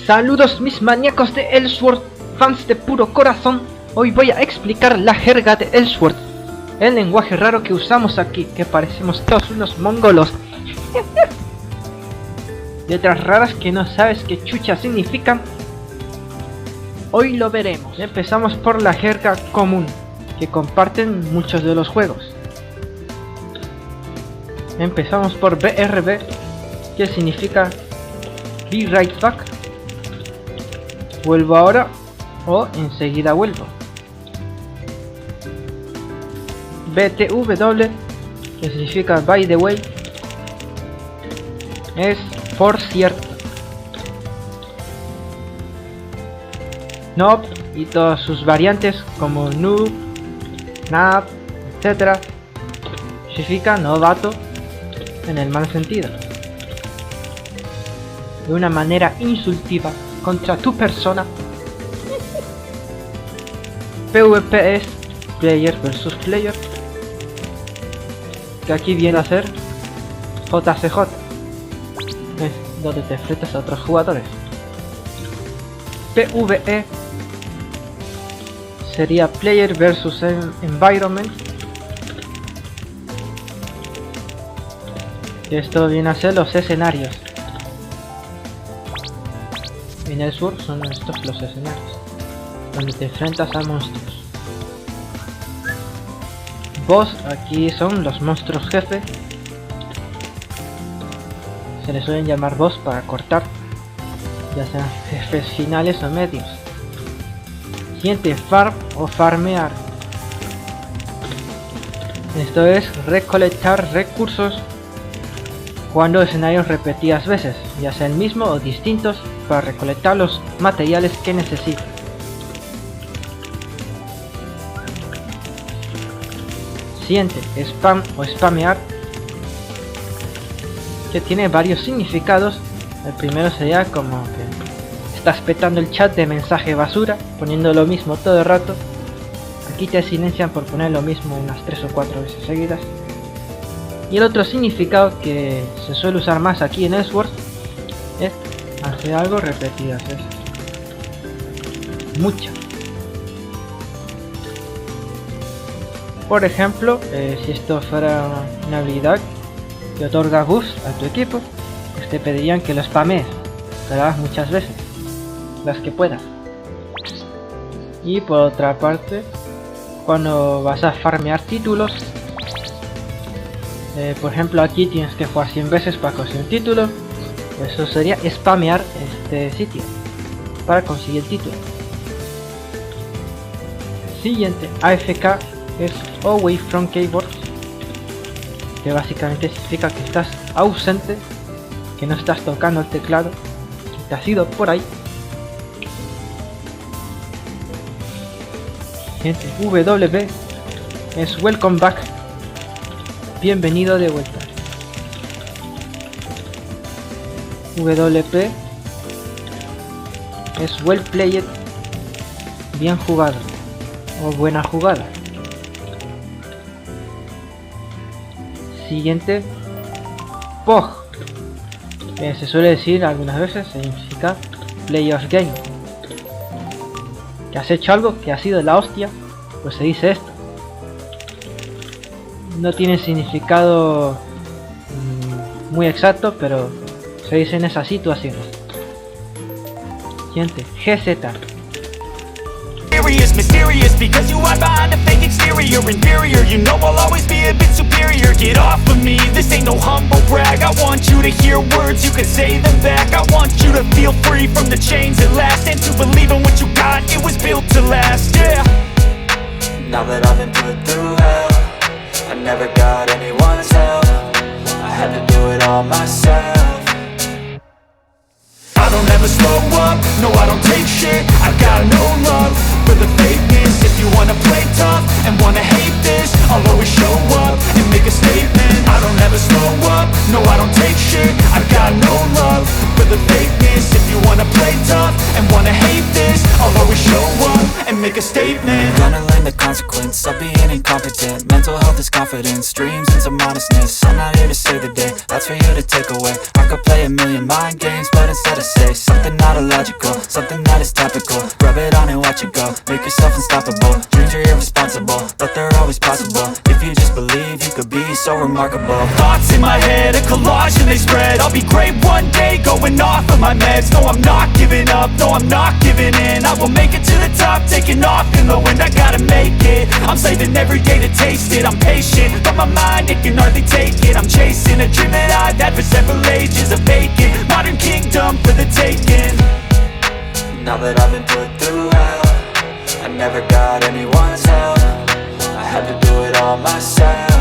Saludos mis maníacos de Elsword, fans de puro corazón. Hoy voy a explicar la jerga de Elsword, el lenguaje raro que usamos aquí, que parecemos todos unos mongolos. Letras raras que no sabes qué chucha significan. Hoy lo veremos. Empezamos por la jerga común, que comparten muchos de los juegos. Empezamos por BRB, que significa Be Right Back. Vuelvo ahora o enseguida vuelvo. BTW, que significa By the way, es por cierto. Nope y todas sus variantes como noob, nap, etc. significa novato en el mal sentido, de una manera insultiva contra tu persona. PvP es player versus player, que aquí viene a ser JCJ, es donde te enfrentas a otros jugadores. PvE sería player versus environment, que esto viene a ser los escenarios. En el sur son estos los escenarios, donde te enfrentas a monstruos. Boss, aquí son los monstruos jefe. Se les suelen llamar boss para cortar, ya sean jefes finales o medios. Siguiente, farm o farmear. Esto es recolectar recursos jugando escenarios repetidas veces, ya sea el mismo o distintos, para recolectar los materiales que necesites. Siguiente, spam o spamear, que tiene varios significados. El primero sería como que estás petando el chat de mensaje basura, poniendo lo mismo todo el rato. Aquí te silencian por poner lo mismo unas 3 o 4 veces seguidas. Y el otro significado que se suele usar más aquí en Elsword es hacer algo repetidas veces. Mucho. Por ejemplo, si esto fuera una habilidad que otorga buffs a tu equipo, pues te pedirían que lo spamees, que lo hagas muchas veces, las que puedas. Y por otra parte, cuando vas a farmear títulos, por ejemplo aquí tienes que jugar 100 veces para conseguir un título. Eso sería spamear este sitio para conseguir el título. Siguiente, AFK es Away from Keyboard, que básicamente significa que estás ausente, que no estás tocando el teclado, que te has ido por ahí. Siguiente, WB es Welcome Back, bienvenido de vuelta. WP es Well Played, bien jugado o buena jugada. Siguiente, POG, se suele decir algunas veces, significa Play of Game, que has hecho algo que ha sido la hostia, pues se dice esto. No tiene significado muy exacto, pero se dice en esas situaciones. Siguiente, GZ. Mysterious because you hide behind a fake exterior. Inferior, you know I'll always be a bit superior. Get off of me, this ain't no humble brag. I want you to hear words, you can say them back. I want you to feel free from the chains at last, and to believe in what you got, it was built to last, yeah. Now that I've been put through hell, I never got anyone's help, I had to do it all myself. I don't ever slow up, no I don't take shit. I got no love for the fakeness. If you wanna play tough and wanna hate this, I'll always show up and make a statement. I don't ever slow up, no I don't take shit. I got no love for the fakeness. If you wanna play tough and wanna hate this, I'll always show up and make a statement. Gonna learn the consequence of being incompetent. Mental health is confidence, dreams and some honestness. I'm not here to save the day, that's for you to take away. I could play a million mind games, but instead I say something not illogical, something that is topical. Rub it on and watch it go, make yourself unstoppable. Dreams are irresponsible, but they're always possible. If you just believe, you could be so remarkable. Thoughts in my head, a collage and they spread. I'll be great one day, going off of my meds. No, I'm not giving up, no, I'm not giving in. I will make it to the top, taking off in the wind. I gotta make it, I'm saving every day to taste it. I'm patient, but my mind, it can hardly take it. I'm chasing a dream that I've had for several ages. A vacant, modern kingdom for the taking. Now that I've been put through hell, I never got anyone's help. I had to do it all myself.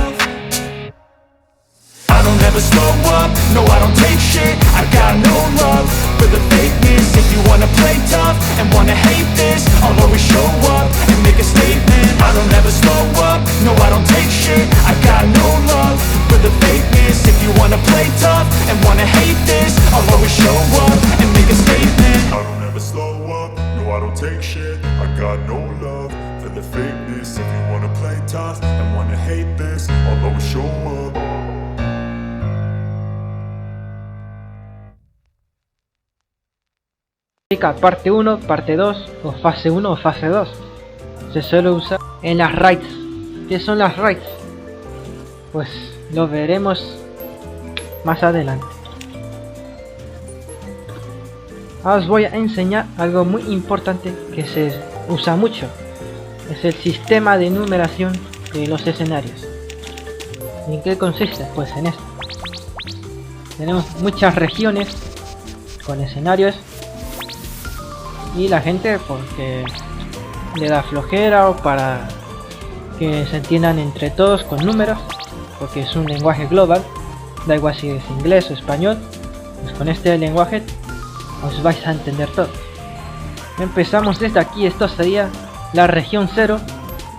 I don't ever slow up, no I don't take shit. I got no love for the fakeness. If you wanna play tough and wanna hate this, I'll always show up and make a statement. I don't ever slow up, no I don't take shit. I got no love for the fakeness. If you wanna play tough and wanna hate this, I'll always show up and make a statement. I don't ever slow up, no I don't take shit. I got no love for the fakeness. If you wanna play tough and wanna hate this, I'll always show up. Parte 1, parte 2 o fase 1 o fase 2. Se suele usar en las raids. ¿Qué son las raids? Pues lo veremos más adelante. Ahora os voy a enseñar algo muy importante que se usa mucho. Es el sistema de numeración de los escenarios. ¿Y en qué consiste? Pues en esto. Tenemos muchas regiones con escenarios y la gente porque le da flojera o para que se entiendan entre todos con números, porque es un lenguaje global, da igual si es inglés o español, pues con este lenguaje os vais a entender todos. Empezamos desde aquí, esto sería la región 0,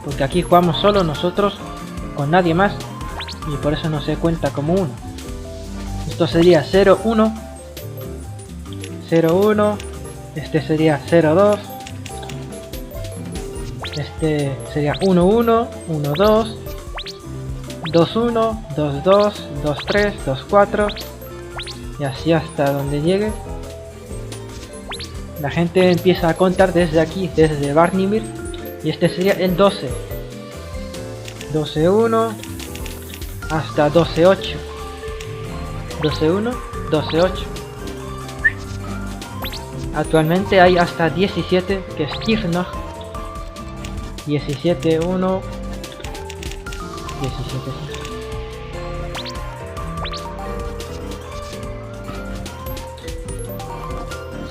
porque aquí jugamos solo nosotros, con nadie más, y por eso no se cuenta como 1. Esto sería 0, 1, 0, 1, este sería 0-2, este sería 1-1, 1-2, 2-1, 2-2, 2-3, 2-4 y así hasta donde llegue. La gente empieza a contar desde aquí, desde Barnimir, y este sería el 12. 12-1 hasta 12-8. 12-1, 12-8. Actualmente hay hasta 17, que es Kirchner. 17-1, 17.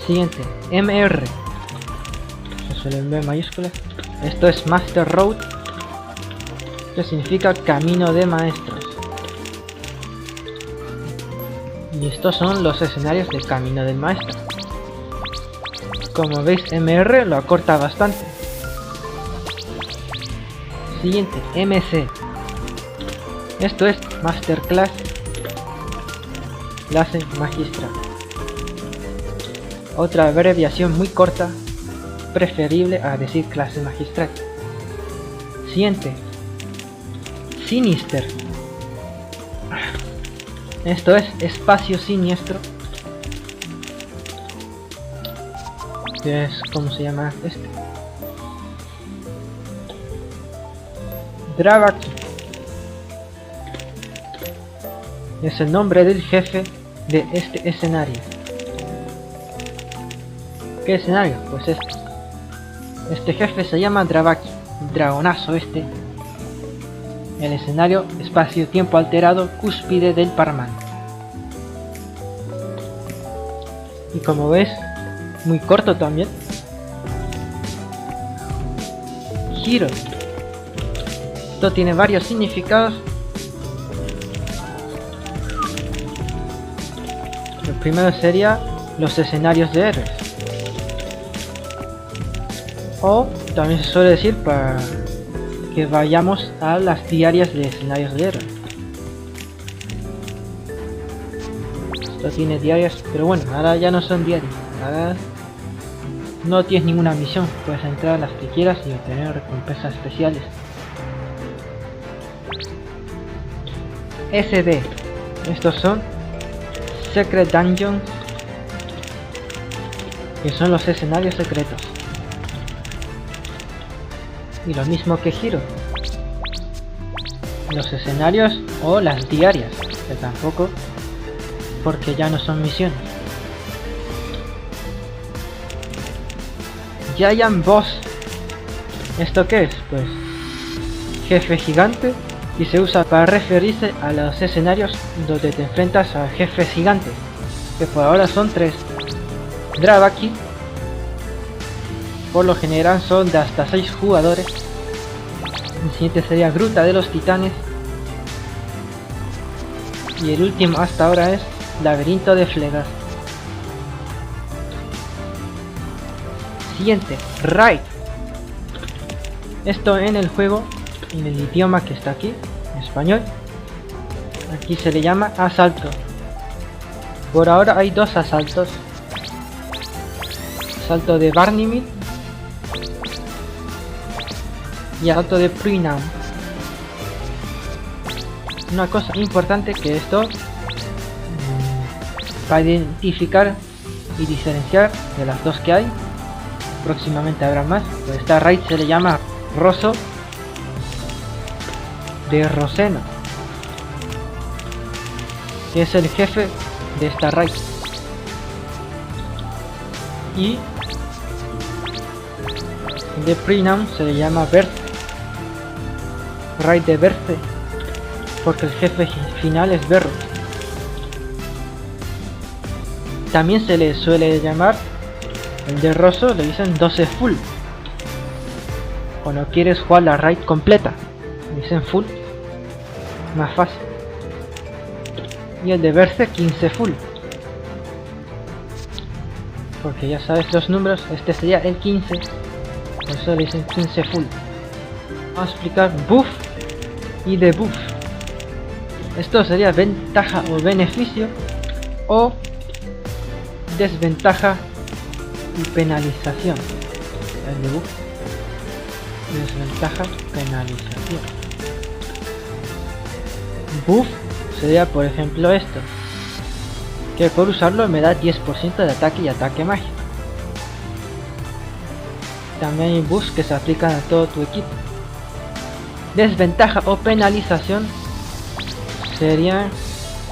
Siguiente, MR. Se suele ver mayúsculas. Esto es Master Road, que significa camino de maestros. Y estos son los escenarios del camino del maestro. Como veis, MR lo acorta bastante. Siguiente, MC. Esto es Masterclass, clase magistral. Otra abreviación muy corta, preferible a decir clase magistral. Siguiente, Sinister. Esto es espacio siniestro. Que es como se llama este. Dravaki es el nombre del jefe de este escenario. ¿Qué escenario? Pues este jefe se llama Dravaki, dragonazo este. El escenario espacio-tiempo alterado, cúspide del Parman. Y como ves, muy corto también. Giro. Esto tiene varios significados. El primero sería los escenarios de héroes. O también se suele decir para que vayamos a las diarias de escenarios de héroes. Esto tiene diarias, pero bueno, ahora ya no son diarias. Ahora no tienes ninguna misión, puedes entrar a las que quieras y obtener recompensas especiales. SD, estos son Secret Dungeons, que son los escenarios secretos. Y lo mismo que Hero, los escenarios o las diarias, que tampoco, porque ya no son misiones. Giant Boss, ¿esto qué es? Pues jefe gigante, y se usa para referirse a los escenarios donde te enfrentas a jefes gigantes, que por ahora son 3. Dravaki, por lo general son de hasta 6 jugadores. El siguiente sería Gruta de los Titanes, y el último hasta ahora es Laberinto de Flegas. Siguiente, Raid. Esto en el juego, en el idioma que está aquí, en español, aquí se le llama asalto. Por ahora hay 2 asaltos: asalto de Barnimid y asalto de Pruinam. Una cosa importante que esto para identificar y diferenciar de las 2 que hay, próximamente habrá más. Pues esta raid se le llama Rosso de Roseno, que es el jefe de esta raid. Y de Prinam se le llama Berth, raid de Berce, porque el jefe final es Berro. También se le suele llamar, el de Rosso le dicen 12 full, cuando quieres jugar la raid completa, le dicen full, más fácil. Y el de Berce 15 full, porque ya sabes los números, este sería el 15, por eso le dicen 15 full. Vamos a explicar buff y debuff. Esto sería ventaja o beneficio, o desventaja y penalización. El debuff, desventaja, penalización. Buff sería, por ejemplo, esto, que por usarlo me da 10% de ataque y ataque mágico. También hay buffs que se aplican a todo tu equipo. Desventaja o penalización sería,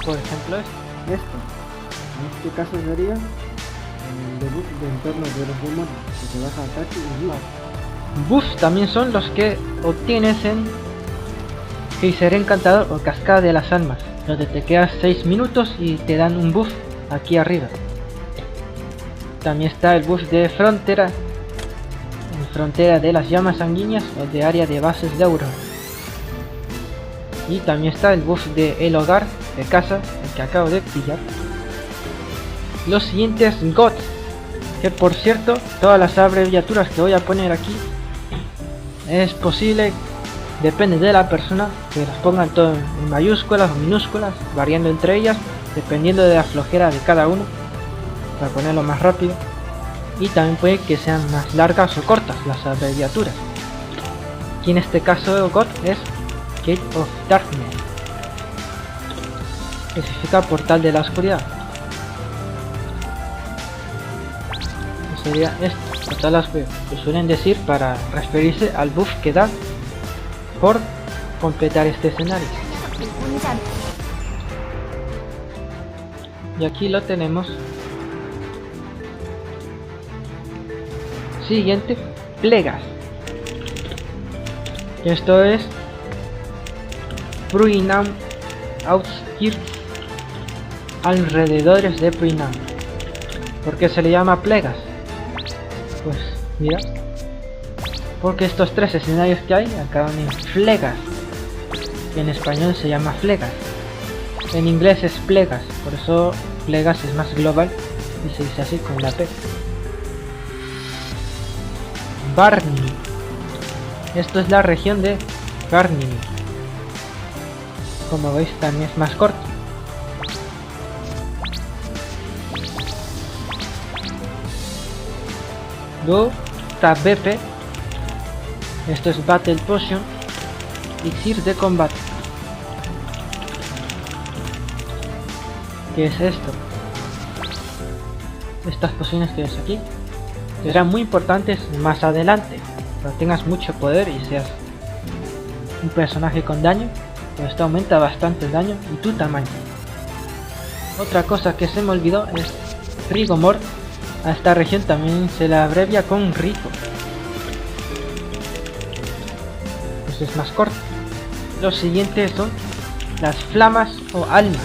por ejemplo, esto. En este caso sería el debuff de entorno de los demonios, que te baja ataque y vida. Buffs también son los que obtienes en Geyser Encantador o Cascada de las Almas, donde te quedas 6 minutos y te dan un buff aquí arriba. También está el buff de Frontera, Frontera de las Llamas Sanguíneas, o de Área de Bases de Auron. Y también está el buff de El Hogar, de casa, el que acabo de pillar. Los siguientes GOT, que por cierto, todas las abreviaturas que voy a poner aquí, es posible, depende de la persona, que las pongan todo en mayúsculas o minúsculas, variando entre ellas, dependiendo de la flojera de cada uno, para ponerlo más rápido. Y también puede que sean más largas o cortas las abreviaturas. Y en este caso GOT es Gate of Darkness, que significa portal de la oscuridad. Que sería esto, portal de la oscuridad, que suelen decir para referirse al buff que da por completar este escenario. Y aquí lo tenemos. Siguiente, Plegas. Esto es Pruinam Outskirts, alrededores de Pruinam. ¿Por qué se le llama Plegas? Pues mira, porque estos 3 escenarios que hay acaban en Flegas, que en español se llama Flegas, en inglés es Plegas, por eso Plegas es más global y se dice así con la P. Barney, esto es la región de Barney, como veis también es más corto. Luego está BP. Esto es Battle Potion. Elixir de combate. ¿Qué es esto? Estas pociones que ves aquí serán muy importantes más adelante, cuando tengas mucho poder y seas un personaje con daño, pues esto aumenta bastante el daño y tu tamaño. Otra cosa que se me olvidó es Rigomort. A esta región también se la abrevia con Rico, pues es más corto. Los siguientes son las flamas o almas.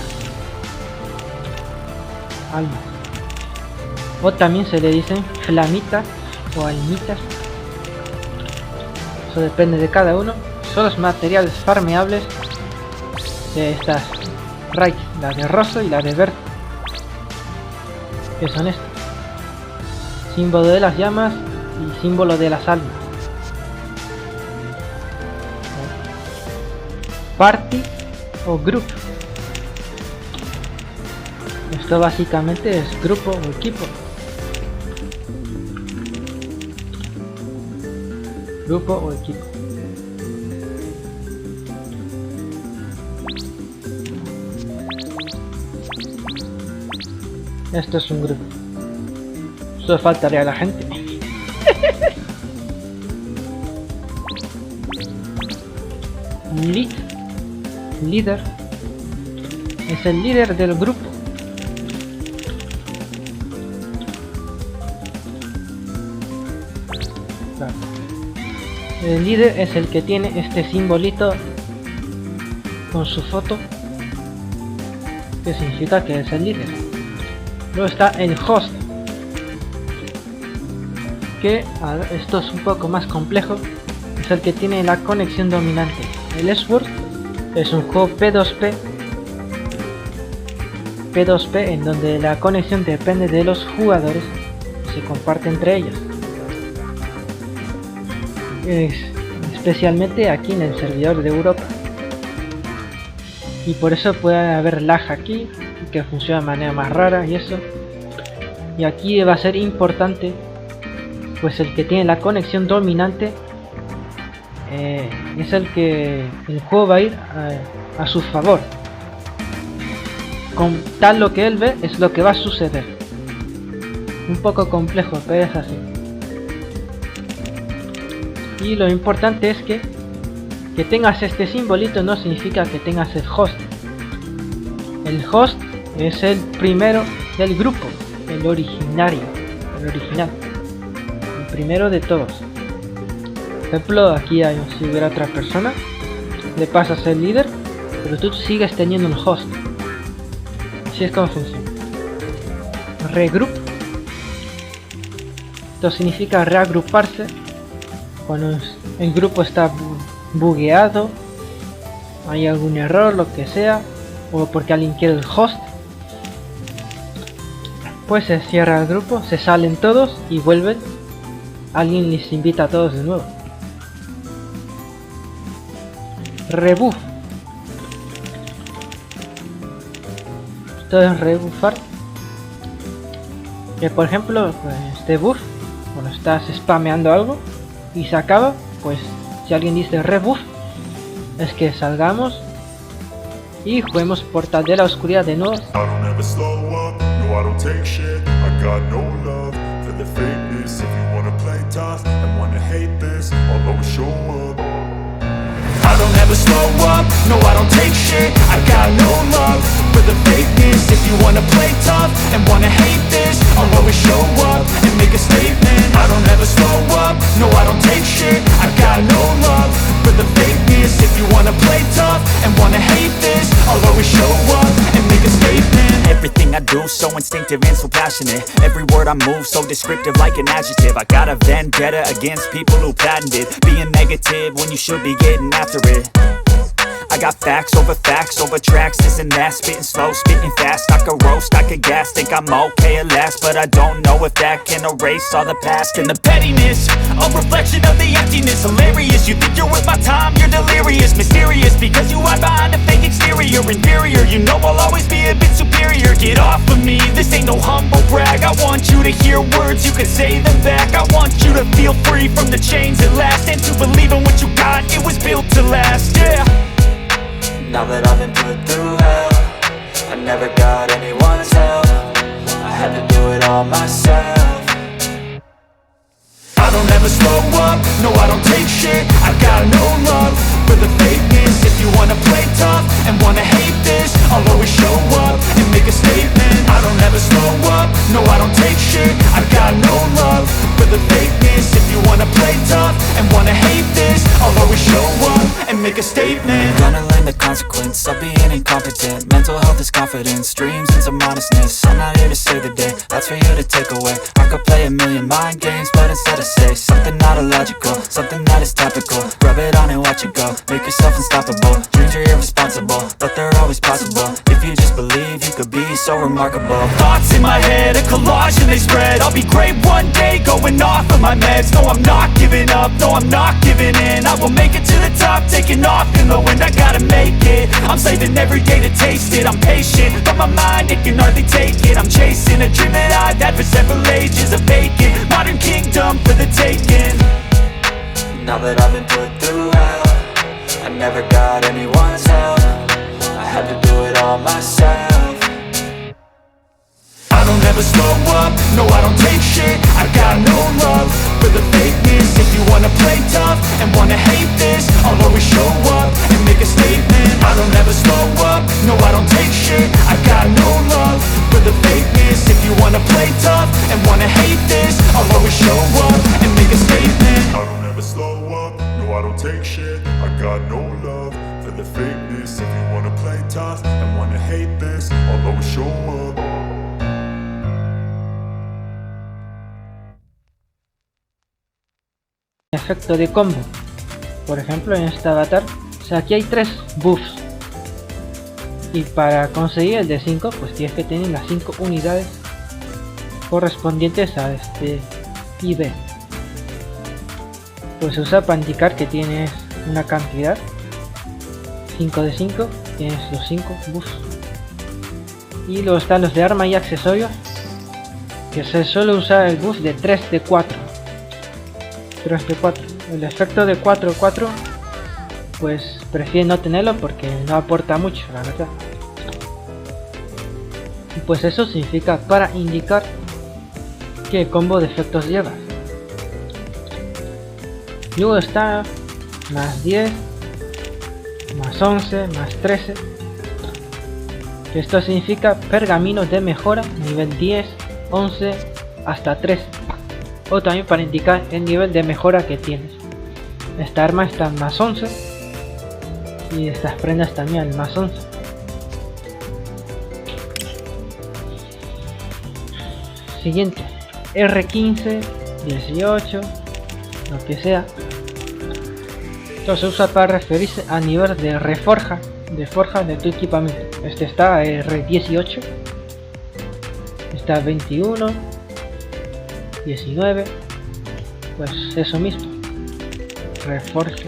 O también se le dicen flamitas o almitas. Eso depende de cada uno. Son los materiales farmeables de estas raids, la de rosa y la de verde. ¿Qué son estos? Símbolo de las llamas y símbolo de las almas. Party o group. Esto básicamente es grupo o equipo. Grupo o equipo. Esto es un grupo. Solo faltaría la gente. Líder. Es el líder del grupo. Claro. El líder es el que tiene este simbolito con su foto, que significa que es el líder. Luego está el host, que esto es un poco más complejo, es el que tiene la conexión dominante. El Sword es un juego P2P en donde la conexión depende de los jugadores y se comparte entre ellos. Especialmente aquí en el servidor de Europa, y por eso puede haber lag aquí, que funciona de manera más rara y eso. Y aquí va a ser importante, pues el que tiene la conexión dominante es el que el juego va a ir a su favor. Con tal lo que él ve es lo que va a suceder. Un poco complejo, pero es así. Y lo importante es que tengas este simbolito no significa que tengas el host. El host es el primero del grupo, el original, el primero de todos. Por ejemplo, aquí hay, si hubiera otra persona, le pasas el líder, pero tú sigues teniendo un host. Así es como funciona. Regroup. Esto significa reagruparse cuando el grupo está bugueado, hay algún error, lo que sea, o porque alguien quiere el host. Pues se cierra el grupo, se salen todos y vuelven. Alguien les invita a todos de nuevo. Rebuff. Esto es rebuffar. Que por ejemplo, pues, este buff, cuando estás spameando algo y se acaba, pues si alguien dice rebuff, es que salgamos y juguemos Portal de la Oscuridad de nuevo. I don't ever slow up, no I don't take shit. I got no love for the fakeness. If you wanna play tough and wanna hate this, I'll always show up and make a statement. I don't ever slow up, no I don't take shit. I got no love for the fakeness. If you wanna play tough and wanna hate this, I'll always show up and make a statement. Everything I do so instinctive and so passionate. Every word I move so descriptive like an adjective. I got a vendetta against people who patented being negative when you should be getting after it. I got facts over tracks, this and that. Spitting slow, spitting fast, I could roast, I could gas. Think I'm okay at last, but I don't know if that can erase all the past. And the pettiness, a reflection of the emptiness. Hilarious, you think you're worth my time, you're delirious. Mysterious, because you hide behind a fake exterior. Inferior, you know I'll always be a bit superior. Get off of me, this ain't no humble brag. I want you to hear words, you can say them back. I want you to feel free from the chains at last, and to believe in what you got, it was built to last, yeah. Now that I've been put through hell, I never got anyone's help. I had to do it all myself. I don't ever slow up, no I don't take shit. I got no love for the fakeness. If you wanna play tough and wanna hate this, I'll always show up and make a statement. I don't ever slow up, no I don't take shit. I got no love for the fakeness. If you wanna play tough and wanna hate this, I'll always show up and make a statement. Gonna learn the consequence of being incompetent. Mental health is confidence, dreams into modestness. I'm not here to save the day, that's for you to take away. I could play a million mind games, but instead I say something not illogical, something that is topical. Rub it on and watch it go, make yourself unstoppable. Dreams are irresponsible, but they're always possible. If you just believe, you could be so remarkable. Thoughts in my head, a collage and they spread. I'll be great one day, going off of my meds. No, I'm not giving up, no, I'm not giving in. I will make it to the top, taking off in the wind. I gotta make it, I'm saving every day to taste it. I'm patient, but my mind, it can hardly take it. I'm chasing a dream that I've had for several ages. A vacant, modern kingdom for the taking. Now that I've been put through hell, I never got anyone's help. I had to do it all myself. I don't ever slow up, no I don't take shit. I got no love for the fakeness. If you wanna play tough and wanna hate this, I'll always show up and make a statement. I don't ever slow up, no I don't take shit. I got no love for the fakeness. If you wanna play tough and wanna hate this, I'll always show up and make a statement. I don't ever slow up, no I don't take shit. I got no love for the fakeness. If you wanna play tough and wanna hate this, I'll always show up. Efecto de combo. Por ejemplo, en este avatar, o sea, aquí hay 3 buffs. Y para conseguir el de 5, pues tienes que tener las 5 unidades correspondientes a este IV. Pues se usa para indicar que tienes una cantidad 5 de 5, tienes los 5 buffs. Y luego están los de arma y accesorios, que se suele usar el buff de 3 de 4. 3 de 4. El efecto de 4-4 pues prefiero no tenerlo porque no aporta mucho, la verdad. Y pues eso significa para indicar qué combo de efectos llevas. Luego está más 10, más 11, más 13. Esto significa pergamino de mejora nivel 10, 11 hasta 13. O también para indicar el nivel de mejora que tienes. Esta arma está en más 11 y estas prendas también en más 11. Siguiente, R15, 18, lo que sea. Esto se usa para referirse a nivel de reforja, de forja de tu equipamiento. Este está a R18, está a 21, 19, pues eso mismo, reforje,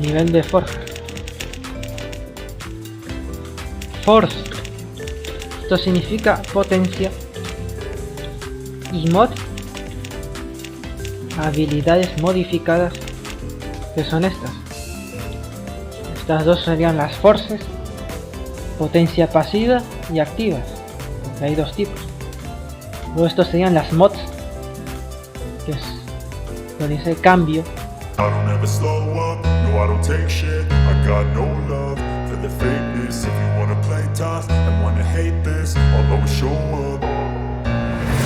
nivel de forja. Force, esto significa potencia, y mod, habilidades modificadas, que son estas. Estas dos serían las forces, potencia pasiva y activas, porque hay dos tipos. Luego estos serían las mods, que es lo dice cambio. I don't ever slow up, no I don't take shit. I got no love for the fakeness. If you wanna play tough and wanna hate this, I'll always show up.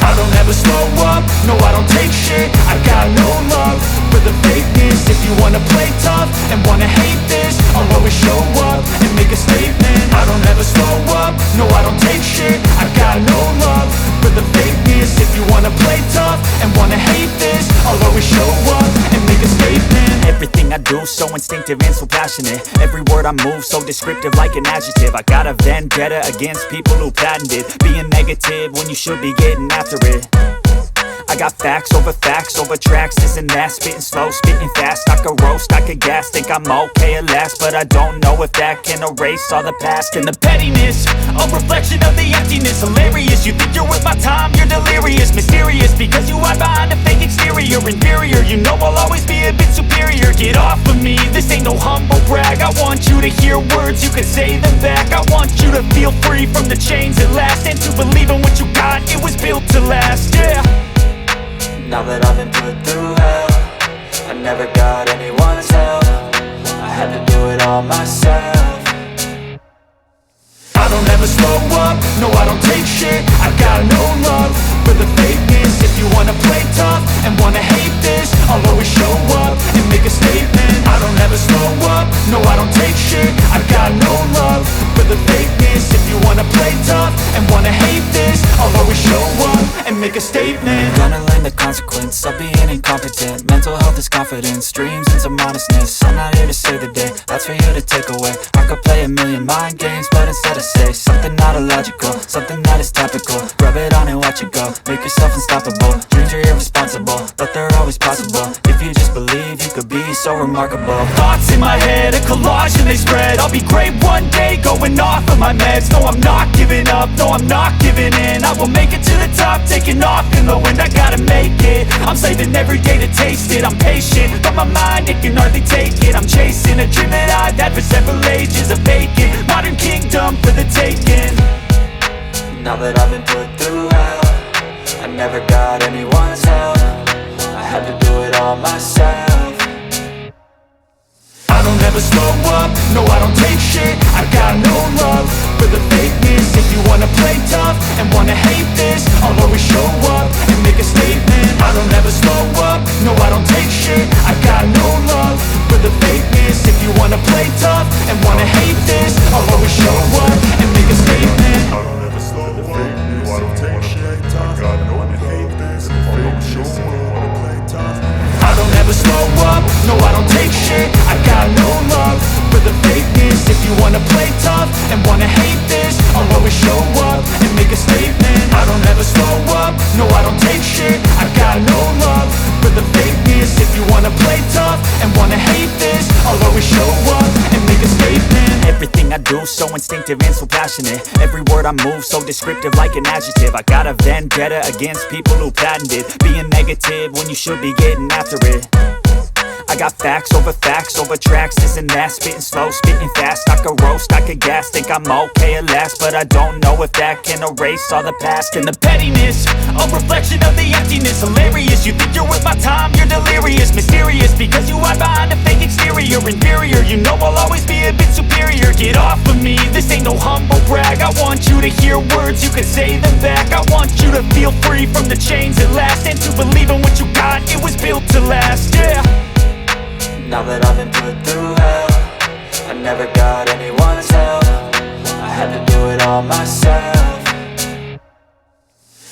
I don't ever slow up, no I don't take shit. I got no love for the fakeness. If you wanna play tough and wanna hate this, I'll always show up and make a statement. I don't ever slow up, no I don't take shit. I got no love for the fakeness. If you wanna play tough and wanna hate this, I'll always show up and make a statement. Everything I do, so instinctive and so passionate. Every word I move, so descriptive like an adjective. I got a vendetta against people who patented being negative when you should be getting after it. I got facts over tracks, this and that. Spitting slow, spitting fast, I could roast, I could gas. Think I'm okay at last, but I don't know if that can erase all the past. And the pettiness, a reflection of the emptiness. Hilarious, you think you're worth my time, you're delirious. Mysterious, because you hide behind a fake exterior. Inferior, you know I'll always be a bit superior. Get off of me, this ain't no humble brag. I want you to hear words, you can say them back. I want you to feel free from the chains at last, and to believe in what you got, it was built to last, yeah. Now that I've been put through hell, I never got anyone's help. I had to do it all myself. I don't ever slow up, no I don't take shit. I got no love for the fakeness. If you wanna play tough and wanna hate this, I'll always show up and make a statement. I don't ever slow up, no I don't take shit. I got no love for the fakeness. If you wanna play tough and wanna hate this, I'll always show up and make a statement. Gonna learn the consequence of being incompetent. Mental health is confidence, dreams into modestness. I'm not here to save the day, that's for you to take away. I could play a million mind games, but instead I say something not illogical, something that is topical. Rub it on and watch it go, make yourself unstoppable. Dreams are irresponsible, but they're always possible. If you just believe, you could be so remarkable. Thoughts in my head, a collage and they spread. I'll be great one day, going off of my meds. No, I'm not giving up, no, I'm not giving in. I will make it to the top, taking off in the wind. I gotta make it, I'm saving every day to taste it. I'm patient, but my mind, it can hardly take it. I'm chasing a dream that I've had for several ages. A vacant, modern kingdom for the taking. Now that I've been put through hell, I never got anyone's help. I had to do it all myself. I don't ever slow up, no I don't take shit. I got no love for the fakeness. If you wanna play tough and wanna hate this, I'll always show up and make a statement. I don't ever slow up, no I don't take shit. I got no love for the fakeness. If you wanna play tough and wanna hate this, I'll always show up and make a statement. I don't ever slow up, no I don't take shit. I got no one to hate this, I'll always show up, wanna play tough. I don't ever slow up, no I don't take shit. I got no love for the fakeness. If you wanna play tough and wanna hate this, I'll always show up and make a statement. I don't ever slow up, no I don't take shit. I got no love for the fakeness. If you wanna play tough and wanna hate this, I'll always show up and make a statement. Everything I do, so instinctive and so passionate. Every word I move, so descriptive like an adjective. I got a vendetta against people who patented being negative when you should be getting after it. I got facts over tracks, this and that. Spitting slow, spitting fast, I could roast, I could gas. Think I'm okay at last, but I don't know if that can erase all the past. And the pettiness, a reflection of the emptiness. Hilarious, you think you're worth my time, you're delirious. Mysterious, because you hide behind a fake exterior. Inferior, you know I'll always be a bit superior. Get off of me, this ain't no humble brag. I want you to hear words, you can say them back. I want you to feel free from the chains at last, and to believe in what you got, it was built to last, yeah. Now that I've been put through hell, I never got anyone's help. I had to do it all myself.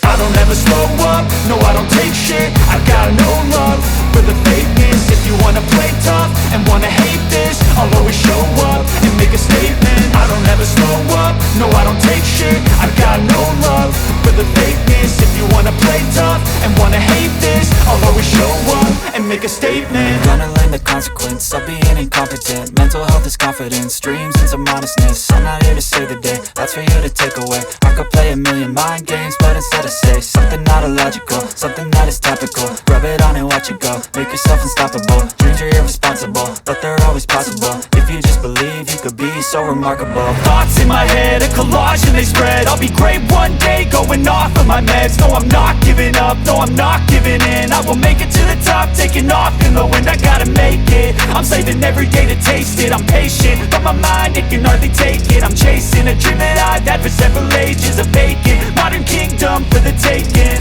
I don't ever slow up, no I don't take shit. I got no love for the fakeness. If you wanna play tough and wanna hate this, I'll always show up and make a statement. I don't ever slow up, no I don't take shit. I got no love for the fakeness. If you wanna play tough and wanna hate this, I'll always show up and make a statement. Gonna learn the consequence of being incompetent. Mental health is confidence, dreams into modestness. I'm not here to save the day, that's for you to take away. I could play a million mind games, but instead I say something not illogical, something that is topical. Rub it on and watch it go, make yourself unstoppable. Dreams are irresponsible, but they're always possible. If you just believe, you could be so remarkable. Thoughts in my head, a collage and they spread. I'll be great one day, going off of my meds. No, I'm not giving up, no, I'm not giving in. I will make it to the top, taking off in the wind. I gotta make it, I'm saving every day to taste it. I'm patient, but my mind, it can hardly take it. I'm chasing a dream that I've had for several ages. A vacant, modern kingdom for the taking.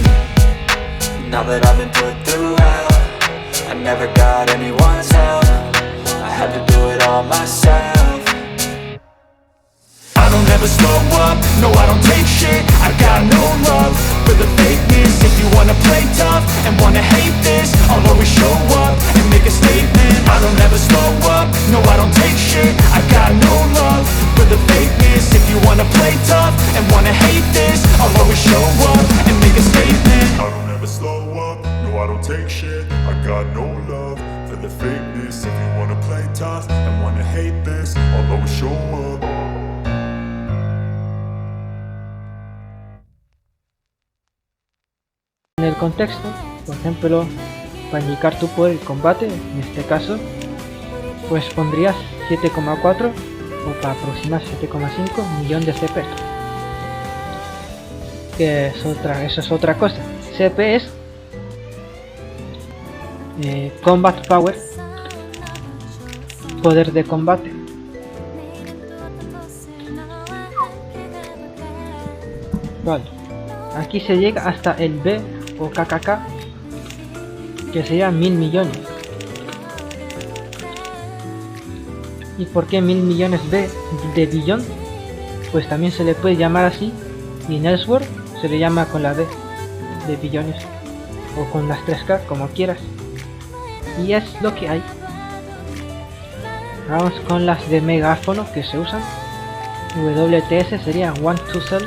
Now that I've been put through hell, I never got anyone's help. I had to do it all myself. I don't ever slow up, no I don't take shit. I got no love for the fakeness. If you wanna play tough and wanna hate this, I'll always show up and make a statement. I don't ever slow up, no I don't take shit. I got no love for the fakeness. If you wanna play tough and wanna hate this, I'll always show up and make a statement. I don't ever slow up, no I don't take shit. I got no love for the fakeness. If you wanna play tough and wanna hate this, I'll always show up. En el contexto, por ejemplo, para indicar tu poder de combate, en este caso, pues pondrías 7,4 o para aproximar 7,5 millones de CP. Que es eso es otra cosa. CP es Combat Power, poder de combate. Vale, aquí se llega hasta el B o KKK, que serían 1000 millones. ¿Y por qué 1000 millones B de billón? Pues también se le puede llamar así, y en Elsewhere se le llama con la B de billones, o con las 3K, como quieras. Y es lo que hay. Vamos con las de megáfono que se usan. WTS sería Want to Sell,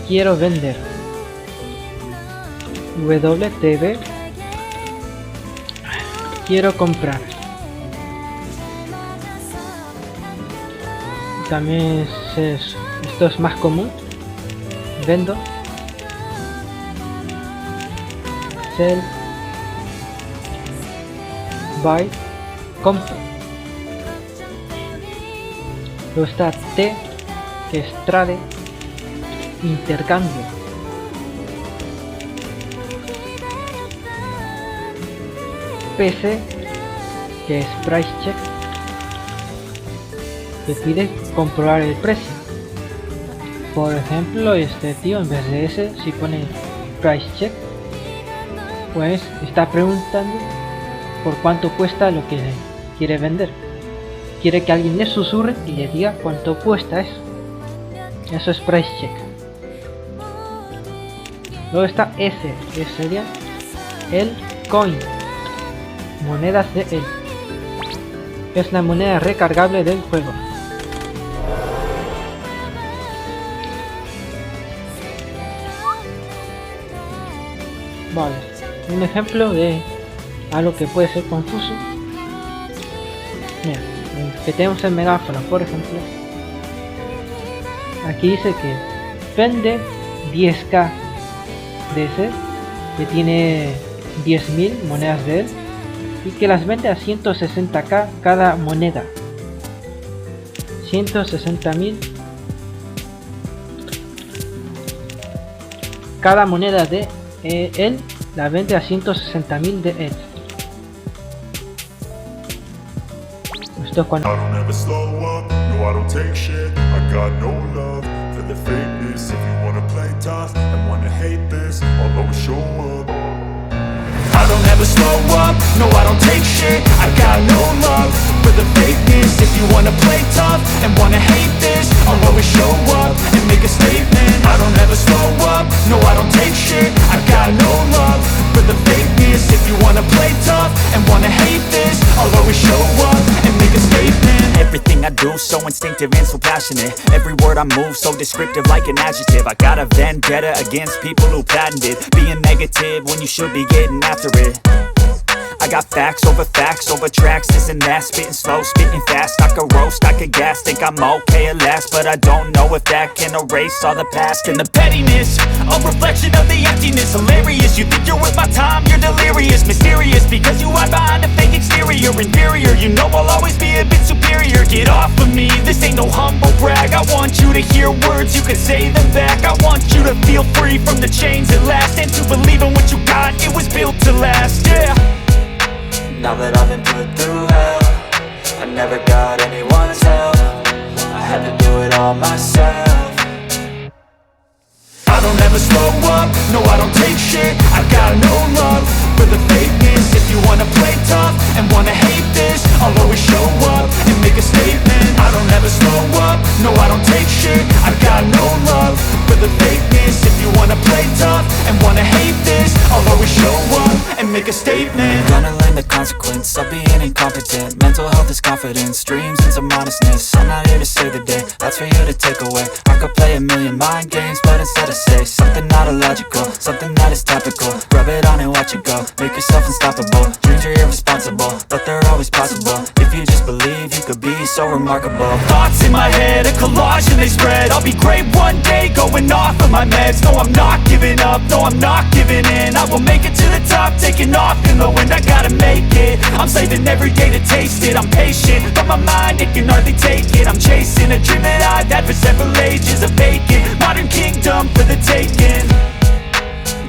quiero vender. WTB, quiero comprar. También esto es más común. Vendo. Sell. Buy. Compro. Luego está T, que es trade. Intercambio. PC, que es price check, que pide comprobar el precio. Por ejemplo, este tío en vez de ese, si pone price check, pues está preguntando por cuánto cuesta lo que quiere vender. Quiere que alguien le susurre y le diga cuánto cuesta eso. Eso es price check. Luego está S, que sería el coin, monedas de él. Es la moneda recargable del juego. Vale, un ejemplo de algo que puede ser confuso. Mira, que tenemos el megáfono, por ejemplo. Aquí dice que vende 10k de ese, que tiene 10.000 monedas de él, y que las vende a 160k cada moneda. 160.000 cada moneda de él, la vende a 160.000 de él. Esto es cuando I don't ever slow up, no I don't take shit. I got no love for the fakeness. If you wanna play tough and wanna hate this, I'll always show up. I don't ever slow up, no I don't take shit. I got no love for the fakeness. If you wanna play tough and wanna hate this, I'll always show up and make a statement. I don't ever slow up, no I don't take shit. I got no love for the fakeness. If you wanna play tough and wanna hate this, I'll always show up and make a statement. Everything I do so instinctive and so passionate. Every word I move so descriptive like an adjective. I got a vendetta against people who patented being negative when you should be getting after it. I got facts over tracks, this and that. Spitting slow, spitting fast, I could roast, I could gas. Think I'm okay at last, but I don't know if that can erase all the past. And the pettiness, a reflection of the emptiness. Hilarious, you think you're worth my time, you're delirious. Mysterious, because you hide behind a fake exterior. Inferior, you know I'll always be a bit superior. Get off of me, this ain't no humble brag. I want you to hear words, you can say them back. I want you to feel free from the chains at last, and to believe in what you got, it was built to last, yeah. Now that I've been put through hell, I never got anyone's help. I had to do it all myself. I don't ever slow up, no I don't take shit. I got no love for the fakeness. If you wanna play tough and wanna hate this, I'll always show up and make a statement. I don't ever slow up, no I don't take shit. I got no love for the fakeness. If you wanna play tough and wanna hate this, I'll always show up and make a statement. Gonna learn the consequence of being incompetent. Mental health is confidence, dreams into modestness. I'm not here to save the day, that's for you to take away. I could play a million mind games, but instead I say something not illogical, something that is topical. Rub it on and watch it go, make yourself unstoppable. Dreams are irresponsible, but they're always possible. If you just believe, you could be so remarkable. Thoughts in my head, a collage and they spread. I'll be great one day, going off of my meds. No, I'm not giving up, no, I'm not giving in. I will make it to the top, taking off in the wind. I gotta make it, I'm saving every day to taste it. I'm patient, but my mind, it can hardly take it. I'm chasing a dream that I've had for several ages. A vacant, modern kingdom for the taking.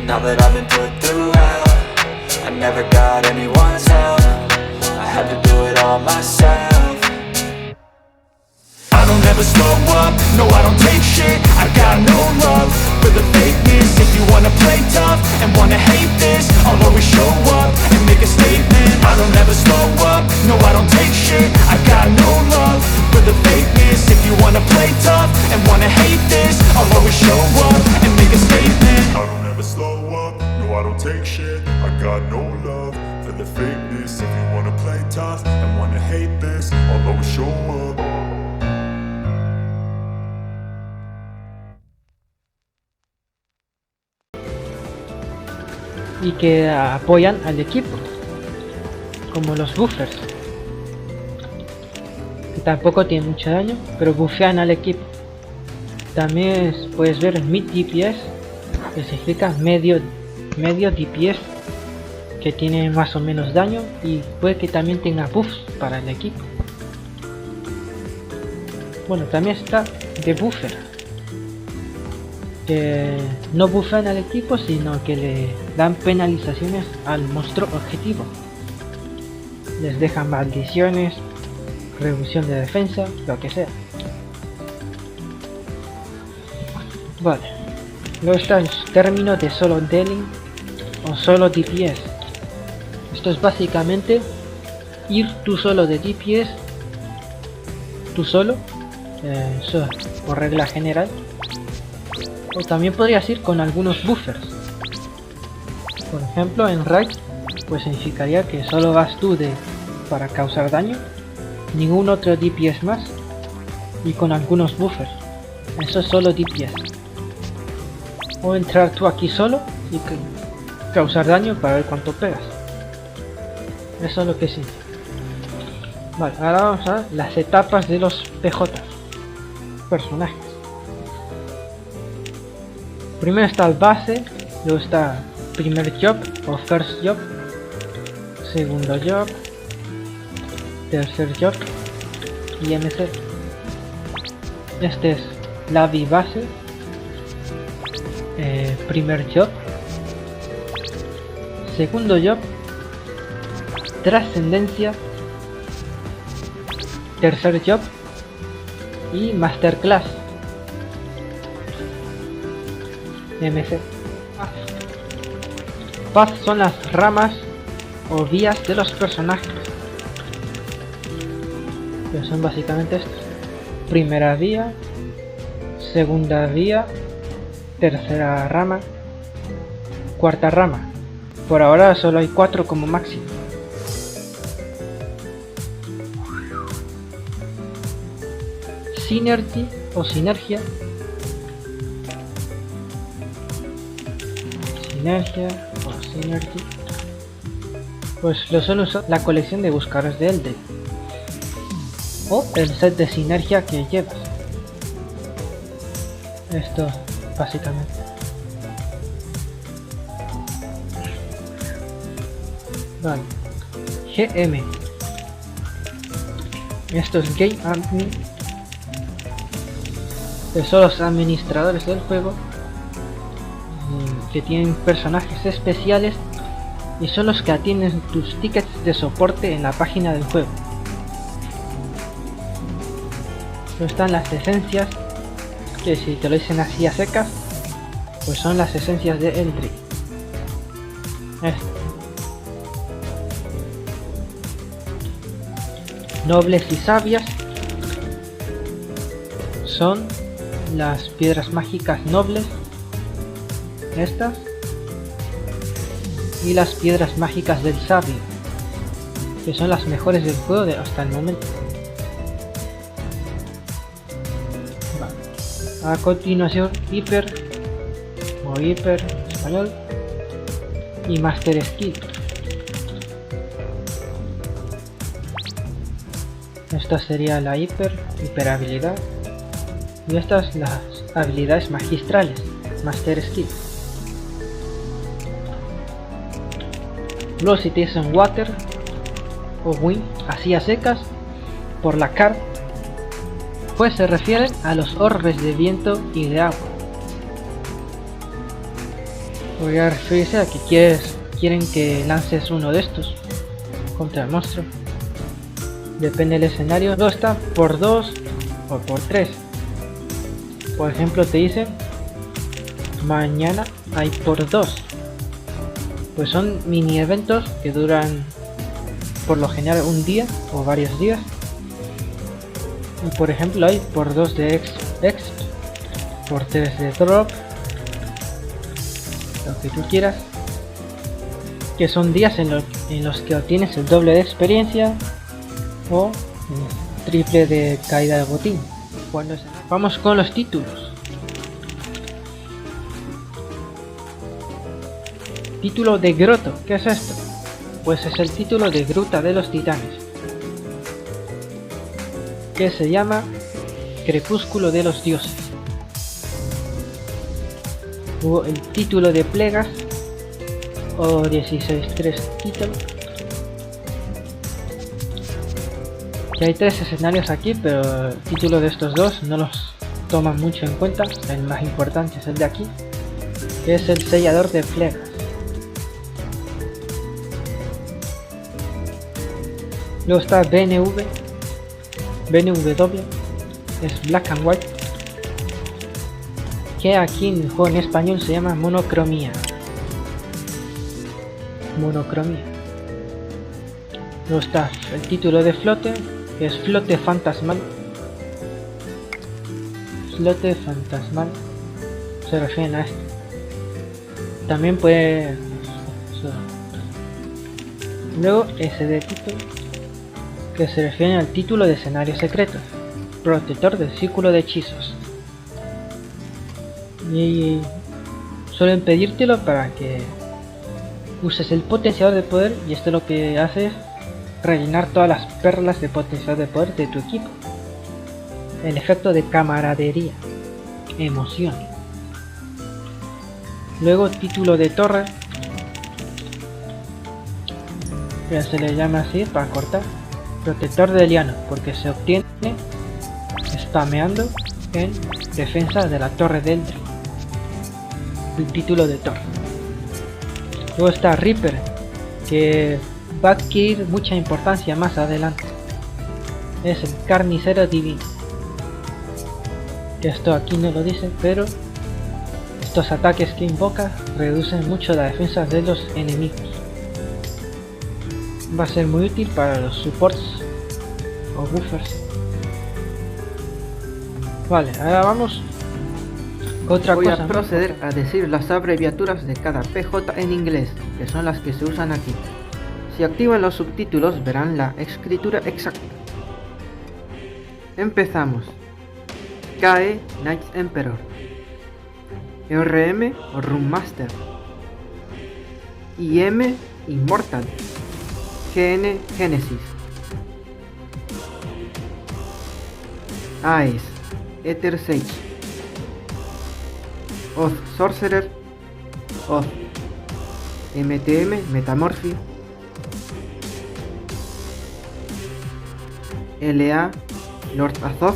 Now that I've been put through hell, I never got anyone's help. I had to do it all myself. I don't ever slow up, no I don't take shit. I got no love for the fakeness. If you wanna play tough and wanna hate this, I'll always show up and make a statement. I don't ever slow up, no I don't take shit. I got no love for the fakeness. If you wanna play tough and wanna hate this, I'll always show up and make a statement. I don't ever slow up, no I don't take shit. I got no love for the fakeness. If you wanna play tough and wanna hate this, I'll always show up. Y que apoyan al equipo, como los buffers, que tampoco tienen mucho daño, pero buffean al equipo. También puedes ver mid DPS, que significa medio DPS, que tiene más o menos daño, y puede que también tenga buffs para el equipo. Bueno, también está de buffer, que no buffean al equipo, sino que le dan penalizaciones al monstruo objetivo. Les dejan maldiciones, reducción de defensa, lo que sea. Vale, luego está el término de solo dealing o solo DPS. Esto es básicamente ir tú solo de DPS, tú solo, eso por regla general. O también podrías ir con algunos buffers. Por ejemplo, en raid, pues significaría que solo vas tú para causar daño, ningún otro DPS más, y con algunos buffers. Eso es solo DPS. O entrar tú aquí solo y causar daño para ver cuánto pegas. Eso es lo que sí. Vale, ahora vamos a las etapas de los PJ, personajes. Primero está el base, luego está primer job o first job, segundo job, tercer job y MC. Este es la base, primer job, segundo job, trascendencia, tercer job y masterclass. MC. Path son las ramas o vías de los personajes, que son básicamente estos: primera vía, segunda vía, tercera rama, cuarta rama. Por ahora solo hay 4 como máximo. Synergy o sinergia. Sinergia o Synergy, pues lo suelo usar la colección de buscadores de Elden o el set de sinergia que llevas. Esto básicamente. Vale, GM, esto es Game Admin, que son los administradores del juego, que tienen personajes especiales y son los que atienden tus tickets de soporte en la página del juego. Luego están las esencias, que si te lo dicen así a secas, pues son las esencias de Eldritch. Nobles y sabias son las piedras mágicas nobles, estas, y las piedras mágicas del sabio, que son las mejores del juego hasta el momento. Vale. A continuación, Hyper o Hyper en español y Master Skill. Esta sería la hiper habilidad, y estas las habilidades magistrales, Master Skill. Luego si te dicen Water o Wind, así a secas, por la card, pues se refieren a los orbes de viento y de agua. Voy a referirse a que quieren que lances uno de estos contra el monstruo. Depende del escenario, no está por 2 o por 3. Por ejemplo, te dicen mañana hay por 2. Pues son mini eventos que duran por lo general un día o varios días. Y por ejemplo hay por 2 de exp, por 3 de drop, lo que tú quieras, que son días en los que obtienes el doble de experiencia o triple de caída de botín. Vamos con los títulos. Título de Grotto, ¿qué es esto? Pues es el título de Gruta de los Titanes, que se llama Crepúsculo de los Dioses. Hubo el título de Plegas o 16-3 título. Y hay 3 escenarios aquí, pero el título de estos dos no los toman mucho en cuenta. El más importante es el de aquí, que es el sellador de Plegas. Luego está BNW, es Black and White, que aquí en el juego en español se llama Monocromía. Luego está el título de Flote, que es Flote Fantasmal. Se refieren a esto. También puede... Luego ese de título, que se refiere al título de escenarios secretos, protector del círculo de hechizos. Y suelen pedírtelo para que uses el potenciador de poder, y esto lo que hace es rellenar todas las perlas de potenciador de poder de tu equipo. El efecto de camaradería, emoción. Luego título de torre, que se le llama así para cortar, protector de lianos, porque se obtiene spameando en defensa de la torre del Eldritch. El título de torre. Luego está Reaper, que va a adquirir mucha importancia más adelante. Es el carnicero divino, que esto aquí no lo dice, pero estos ataques que invoca reducen mucho la defensa de los enemigos. Va a ser muy útil para los supports o buffers. Vale, ahora vamos. Voy a proceder a decir las abreviaturas de cada PJ en inglés, que son las que se usan aquí. Si activan los subtítulos verán la escritura exacta. Empezamos. KE Knights Emperor, RM o Rune Master, IM Immortal, GN Genesis, AES Ether Sage, Oath Sorcerer, Oath, MTM Metamorphy, LA Lord Azoth,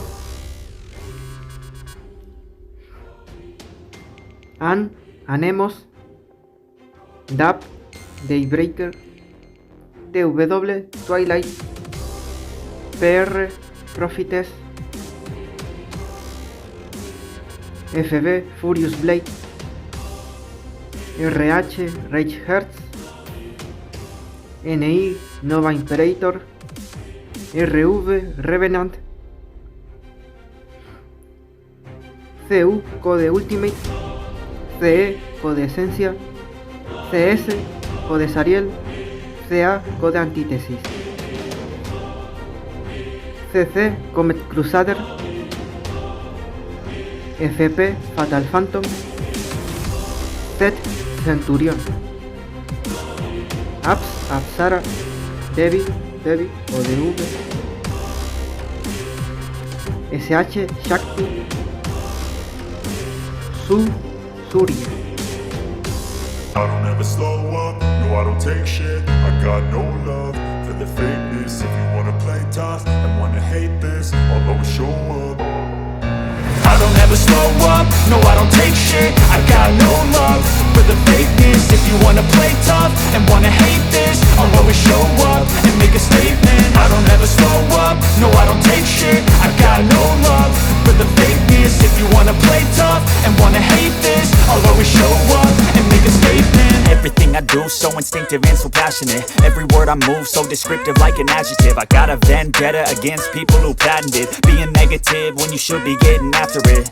Anemos, DAP Daybreaker, TW Twilight, PR Prophetess, FB Furious Blade, RH Rage Hearts, NI Nova Imperator, RV Revenant, CU Code Ultimate, CE Code Esencia, CS Code Sariel, CA Code Antítesis. CC Comet Crusader, FP Fatal Phantom, Z Centurion, Abs Apsara, Devi o DV, SH Shakti, Surya. I don't ever slow up, no I don't take shit. I got no love for the fakeness. If you wanna play tough and wanna hate this, I'll always show up. I don't ever slow up, no I don't take shit. I got no love for the fakeness. If you wanna play tough and wanna hate this, I'll always show up and make a statement. I don't ever slow up, no I don't take shit. I got no love for the fakeness. If you wanna play tough and wanna hate this, I'll always show up and make a statement. Everything I do so instinctive and so passionate. Every word I move so descriptive like an adjective. I got a vendetta against people who patented being negative when you should be getting after it.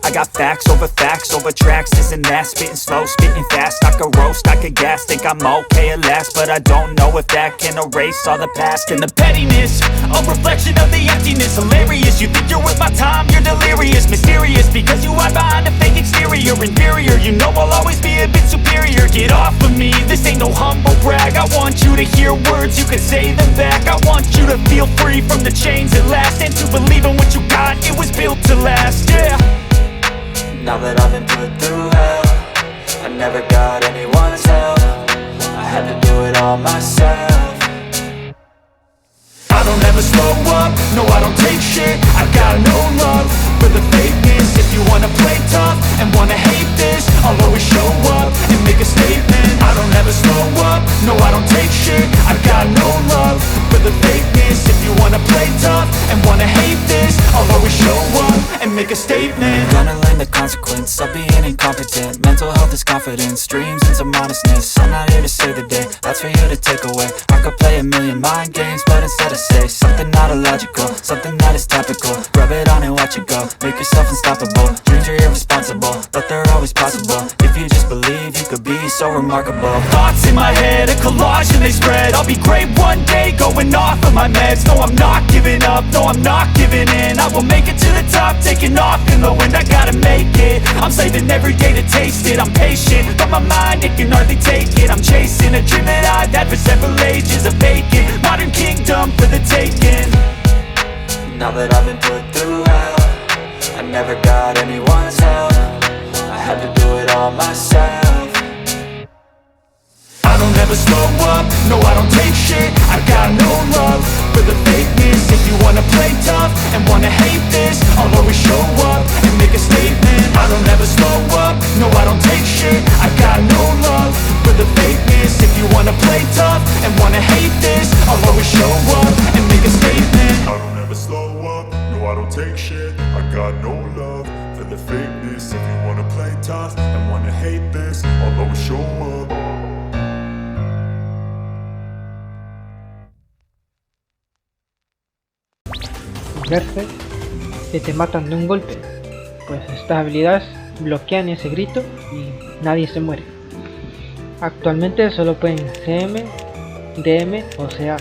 I got facts over tracks, this and that. Spitting slow, spitting fast. I could roast, I could gas. Think I'm okay at last, but I don't know if that can erase all the past. And the pettiness, a reflection of the emptiness. Hilarious, you think you're worth my time, you're delirious. Mysterious, because you hide behind a fake exterior. Inferior, you know I'll always be a bit superior. Get off of me, this ain't no humble brag. I want you to hear words, you can say them back. I want you to feel free from the chains at last, and to believe in what you got, it was built to last, yeah. Now that I've been put through hell, I never got anyone's help. I had to do it all myself. I don't ever slow up, no I don't take shit. I got no love for the fakeness. If you wanna play tough and wanna hate this, I'll always show up and make a statement. I don't ever slow up, no I don't take shit. I got no love for the fakeness. If you wanna play tough and wanna hate this, I'll always show up and make a statement. Gonna learn the consequence of being incompetent. Mental health is confidence, dreams into modestness. I'm not here to save the day, that's for you to take away. I could play a million mind games, but instead I say something not illogical, something that is topical. Rub it on and watch it go, make yourself unstoppable. Dreams are irresponsible, but they're always possible. If you just believe, you could be so remarkable. Thoughts in my head, a collage and they spread. I'll be great one day, going off of my meds. No, I'm not giving up, no, I'm not giving in. I will make it to the top, taking off in the wind. I gotta make it, I'm saving every day to taste it. I'm patient, but my mind, it can hardly take it. I'm chasing a dream that I've had for several ages. A vacant, modern kingdom for the taking. Now that I've been put through hell, I never got anyone's help. I had to do it all myself. I don't ever slow up, no I don't take shit. I got no love for the fakeness. If you wanna play tough and wanna hate this, I'll always show up and make a statement. I don't ever slow up, no I don't take shit. I got no love for the fakeness. If you wanna play tough and wanna hate this, I'll always show up and make a statement. I don't ever slow up, no I don't take shit. I got no love for the fakeness. If you wanna play tough and wanna hate this, I'll always show up. Verse que te matan de un golpe, pues estas habilidades bloquean ese grito y nadie se muere. Actualmente solo pueden CM, DM o CA.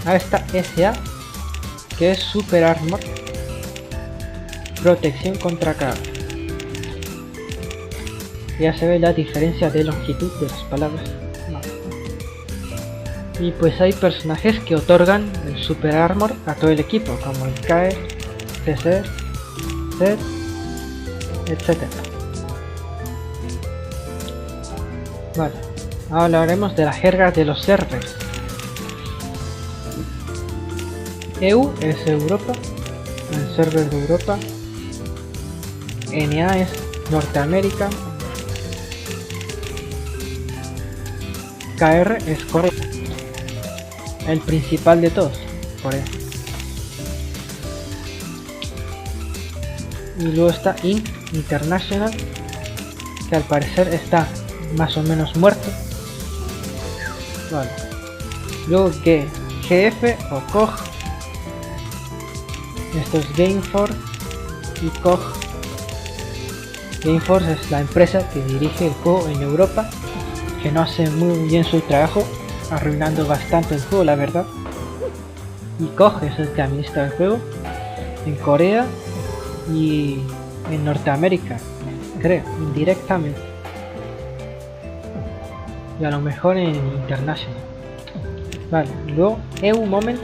A esta SA, que es Super Armor, protección contra caos. Ya se ve la diferencia de longitud de las palabras. Y pues hay personajes que otorgan el Super Armor a todo el equipo, como el KAE, CC, Z, etc. Vale, ahora hablaremos de la jerga de los servers. EU es Europa, el server de Europa. NA es Norteamérica. KR es Corea. El principal de todos, Corea. Y luego está International, que al parecer está más o menos muerto. Vale. Luego GF o COG. Esto es Gameforce y COG. Gameforce es la empresa que dirige el juego en Europa, que no hace muy bien su trabajo arruinando bastante el juego, la verdad. Y coges el que administra el juego en Corea y en Norteamérica, creo, indirectamente. Y a lo mejor en International. Vale, luego EU Moment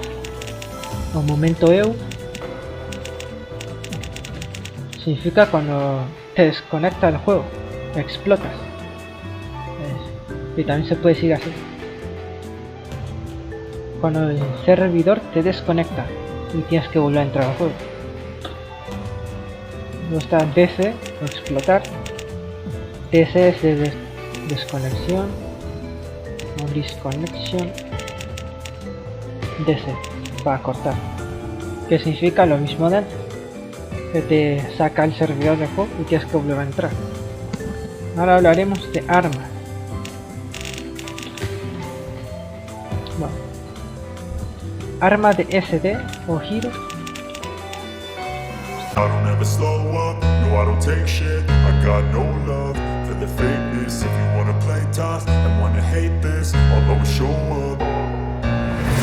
o Momento EU significa cuando te desconecta el juego, explotas. Y también se puede decir así. Cuando el servidor te desconecta y tienes que volver a entrar al juego. Luego está DC o explotar. DC es de desconexión o disconnection. DC para cortar, que significa lo mismo de antes, que te saca el servidor del juego y tienes que volver a entrar. Ahora hablaremos de armas. Bueno, arma de SD o giro. I don't ever slow up, no I don't take shit. I got no love for the fakeness. If you wanna play tough and wanna hate this, I'll always show up.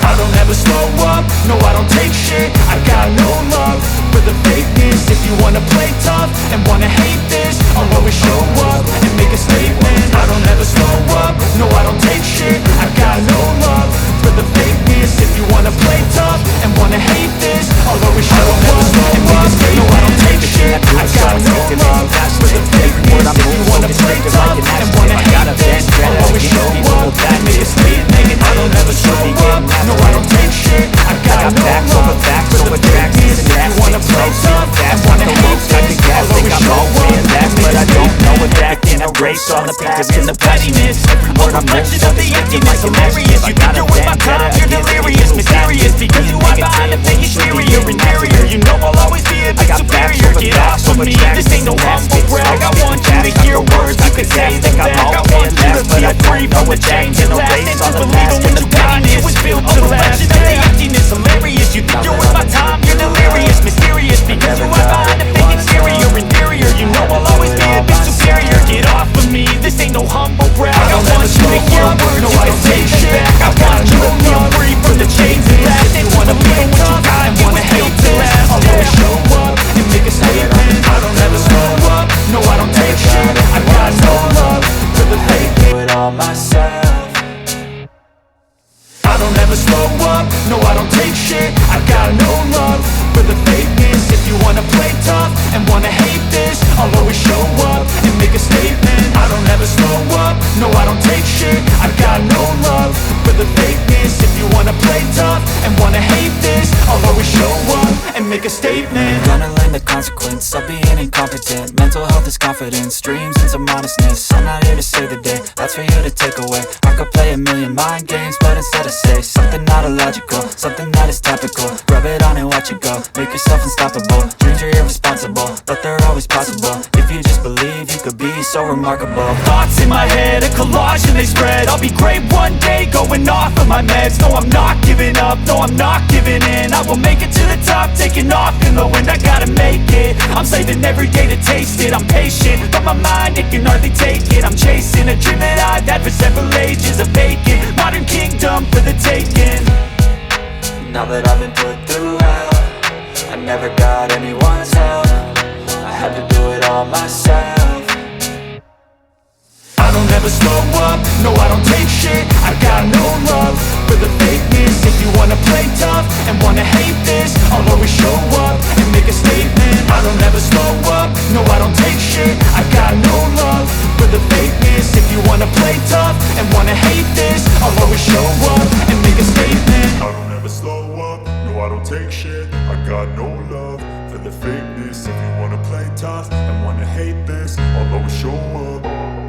I don't ever slow up, no I don't take shit. I got no love for the fakeness. If you wanna play tough and wanna hate this, I'll always show up and make a statement. I don't ever slow up, no I don't take shit. I got no love for the fakeness. If you wanna play tough and wanna hate this, I'll always show up and make a statement. No I don't take shit. I got no love for the fakeness. If you wanna play tough and wanna hate this, I'll always show up and make a statement. I don't ever slow up, no I don't take shit. I got no love for the fakeness. If you wanna play tough and wanna hate this, I'll always show up and make a statement. Erase all the past and the pettiness. Every word I'm mentioned of the emptiness. Hilarious, you think you're with my time, you're delirious. Mysterious, because you are behind the fake exterior. Inferior, you know I'll always be a bit superior. Get off of me, this ain't no humble brag. I want you to hear words, you can say them back. I want you to feel free from the chains and last. And to believe in when the pain it was built to last. Of the emptiness, hilarious, you think you're with my time, you're delirious. Mysterious, because you are behind the fake exterior. Inferior, you know I'll always be a bit superior. Get off of me, this ain't no humble brag. I want you to hear words, you can say them back. I want you to feel free from the chains and last. And to believe in what you got, and wanna hate to last. I'll always show up and make a statement. I don't ever slow up, no I don't take shit. I got no love for the fake. Do it all myself. I don't ever slow up, no I don't take shit. I got no love for the fakeness. If you wanna play tough and wanna hate this, I'll always show up and make a statement. I don't ever slow up, no I don't take shit. I got no love for the fakeness. If you wanna play tough and wanna hate this, I'll always show up and make a statement. Gonna learn the consequence of being incompetent. Mental health is confidence, dreams into modestness. I'm not here to save the day, that's for you to take away. I could play a million mind games, but instead I say something not illogical, something that is topical. Rub it on and watch it go, make yourself unstoppable. Dreams are irresponsible, but they're always possible. If you just believe, you could be so remarkable. Thoughts in my head, a collage and they spread. I'll be great one day, going off of my meds. No, I'm not giving up, no, I'm not giving in. I will make it to the top, taking off in the wind. I gotta make it, I'm saving every day to taste it. I'm patient, but my mind, it can hardly take it. I'm chasing a dream that I've had for several ages. A vacant, modern kingdom for the taking. Now that I've been put through hell, I never got anyone's help. I had to do it all myself. I don't ever slow up, no I don't take shit. I got no love for the fakeness. If you wanna play tough and wanna hate this, I'll always show up and make a statement. I don't ever slow up, no I don't take shit. I got no love for the fakeness. If you wanna play tough and wanna hate this, I'll always show up and make a statement. I don't ever slow up, no I don't take shit. I got no love for the fakeness. If you wanna play tough and wanna hate this, I'll always show up.